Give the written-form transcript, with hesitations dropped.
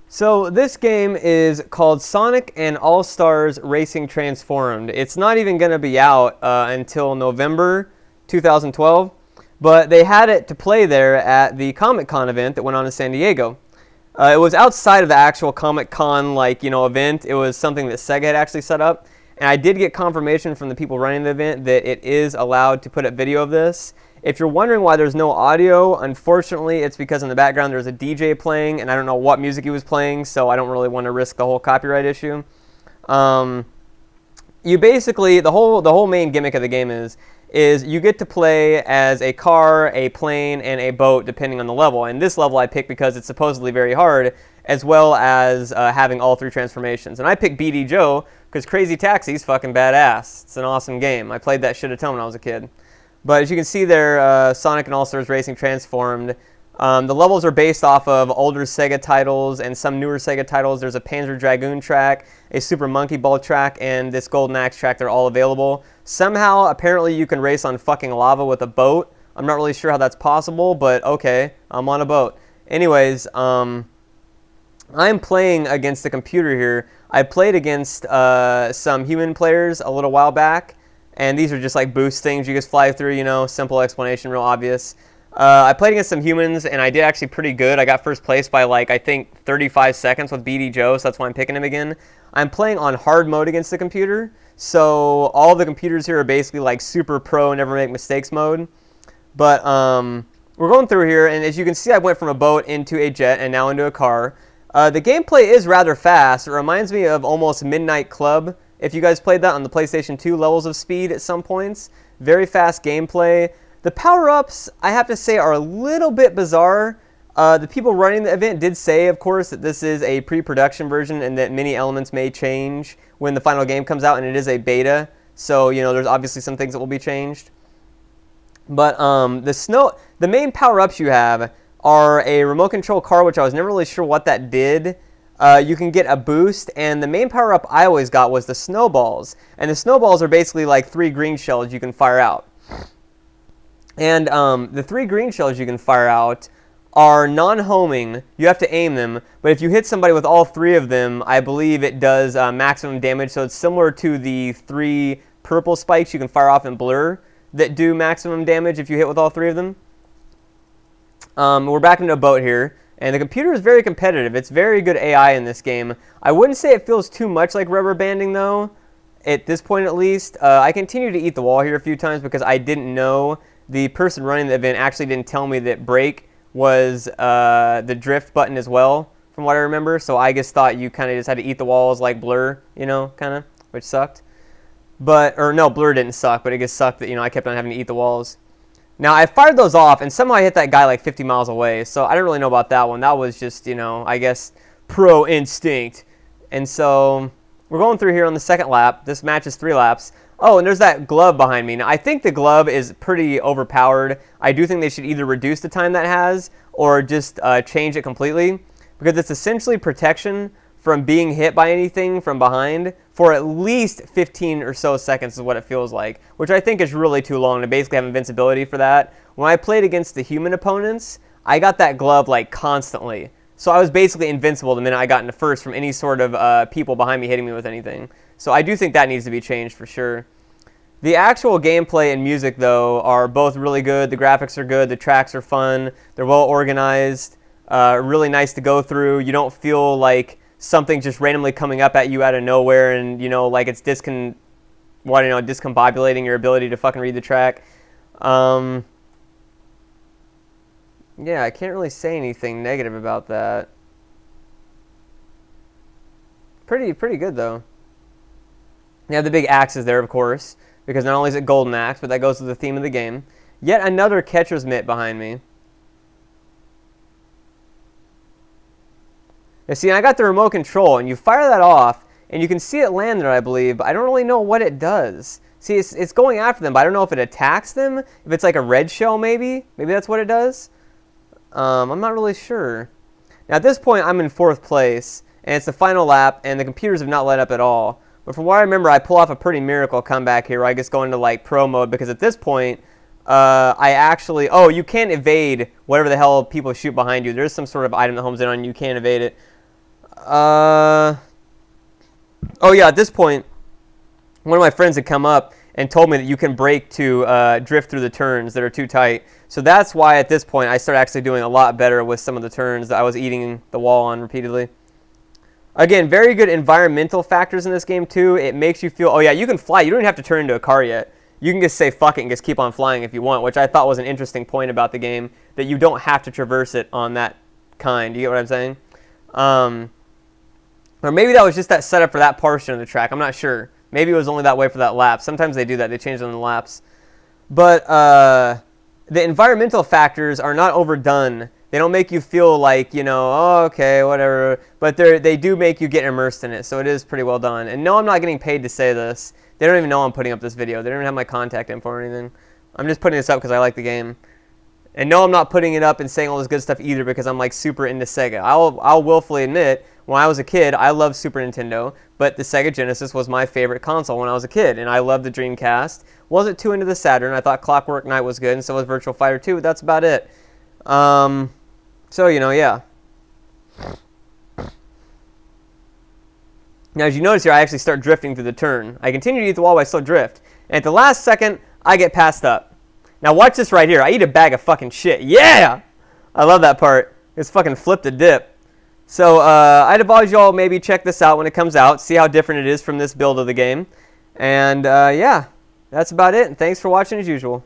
So this game is called Sonic and All-Stars Racing Transformed. It's not even going to be out until November 2012, but they had it to play there at the Comic-Con event that went on in San Diego. It was outside of the actual Comic-Con event. It was something that Sega had actually set up, and I did get confirmation from the people running the event that it is allowed to put up video of this. If you're wondering why there's no audio, unfortunately, it's because in the background there's a DJ playing, and I don't know what music he was playing, so I don't really want to risk the whole copyright issue. You basically, the whole main gimmick of the game is you get to play as a car, a plane, and a boat, depending on the level. And this level I picked because it's supposedly very hard, as well as having all three transformations. And I picked BD Joe because Crazy Taxi's fucking badass. It's an awesome game. I played that shit a ton when I was a kid. But as you can see there, Sonic and All-Stars Racing Transformed. The levels are based off of older Sega titles and some newer Sega titles. There's a Panzer Dragoon track, a Super Monkey Ball track, and this Golden Axe track. They're all available. Somehow, apparently, you can race on fucking lava with a boat. I'm not really sure how that's possible, but okay, I'm on a boat. Anyways, I'm playing against the computer here. I played against some human players a little while back. And these are just like boost things you just fly through, you know, simple explanation, real obvious. I played against some humans, and I did actually pretty good. I got first place by, I think 35 seconds with BD Joe, so that's why I'm picking him again. I'm playing on hard mode against the computer, so all the computers here are basically, super pro, never make mistakes mode. But we're going through here, and as you can see, I went from a boat into a jet and now into a car. The gameplay is rather fast. It reminds me of almost Midnight Club. If you guys played that on the PlayStation 2, levels of speed at some points. Very fast gameplay. The power-ups, I have to say, are a little bit bizarre. The people running the event did say, of course, that this is a pre-production version and that many elements may change when the final game comes out, and it is a beta. So, there's obviously some things that will be changed. But the main power-ups you have are a remote control car, which I was never really sure what that did. You can get a boost, and the main power-up I always got was the Snowballs. And the Snowballs are basically like 3 green shells you can fire out. And the 3 green shells you can fire out are non-homing. You have to aim them, but if you hit somebody with all 3 of them, I believe it does maximum damage. So it's similar to the 3 purple spikes you can fire off in Blur that do maximum damage if you hit with all 3 of them. We're back into a boat here. And the computer is very competitive. It's very good AI in this game. I wouldn't say it feels too much like rubber banding, though, at this point at least. I continue to eat the wall here a few times because I didn't know. The person running the event actually didn't tell me that brake was the drift button as well, from what I remember. So I just thought you kind of just had to eat the walls like Blur, kind of, which sucked. Or no, Blur didn't suck, but it just sucked that, I kept on having to eat the walls. Now, I fired those off, and somehow I hit that guy 50 miles away, so I didn't really know about that one. That was just, I guess, pro instinct. And so, we're going through here on the second lap. This match is 3 laps. Oh, and there's that glove behind me. Now, I think the glove is pretty overpowered. I do think they should either reduce the time that has, or just change it completely, because it's essentially protection from being hit by anything from behind for at least 15 or so seconds is what it feels like, which I think is really too long to basically have invincibility for that. When I played against the human opponents, I got that glove constantly. So I was basically invincible the minute I got into first from any sort of people behind me hitting me with anything. So I do think that needs to be changed for sure. The actual gameplay and music, though, are both really good. The graphics are good. The tracks are fun. They're well organized. Really nice to go through. You don't feel like something just randomly coming up at you out of nowhere and, it's discombobulating your ability to fucking read the track. Yeah, I can't really say anything negative about that. Pretty good, though. You have the big axes there, of course, because not only is it Golden Axe, but that goes with the theme of the game. Yet another catcher's mitt behind me. You see, I got the remote control, and you fire that off, and you can see it land there, I believe, but I don't really know what it does. See, it's going after them, but I don't know if it attacks them, if it's like a red shell, maybe. Maybe that's what it does. I'm not really sure. Now, at this point, I'm in 4th place, and it's the final lap, and the computers have not let up at all. But from what I remember, I pull off a pretty miracle comeback here, where I just go into, pro mode, because at this point, I actually... Oh, you can't evade whatever the hell people shoot behind you. There's some sort of item that homes in on you. You can't evade it. Oh yeah, at this point, one of my friends had come up and told me that you can brake to drift through the turns that are too tight. So that's why at this point I started actually doing a lot better with some of the turns that I was eating the wall on repeatedly. Again, very good environmental factors in this game too. It makes you feel, oh yeah, you can fly. You don't even have to turn into a car yet. You can just say fuck it and just keep on flying if you want, which I thought was an interesting point about the game, that you don't have to traverse it on that kind. You get what I'm saying? Or maybe that was just that setup for that portion of the track. I'm not sure. Maybe it was only that way for that lap. Sometimes they do that. They change it on the laps. But the environmental factors are not overdone. They don't make you feel like, you know, oh, okay, whatever. But they do make you get immersed in it. So it is pretty well done. And no, I'm not getting paid to say this. They don't even know I'm putting up this video. They don't even have my contact info or anything. I'm just putting this up because I like the game. And no, I'm not putting it up and saying all this good stuff either because I'm like super into Sega. I'll willfully admit, when I was a kid, I loved Super Nintendo, but the Sega Genesis was my favorite console when I was a kid, and I loved the Dreamcast. Wasn't too into the Saturn. I thought Clockwork Knight was good, and so was Virtua Fighter 2, but that's about it. So, you know, yeah. Now, as you notice here, I actually start drifting through the turn. I continue to eat the wall, but I still drift. And at the last second, I get passed up. Now, watch this right here. I eat a bag of fucking shit. Yeah! I love that part. It's fucking flip the dip. So, I'd advise you all maybe check this out when it comes out. See how different it is from this build of the game. And, yeah. That's about it. And thanks for watching as usual.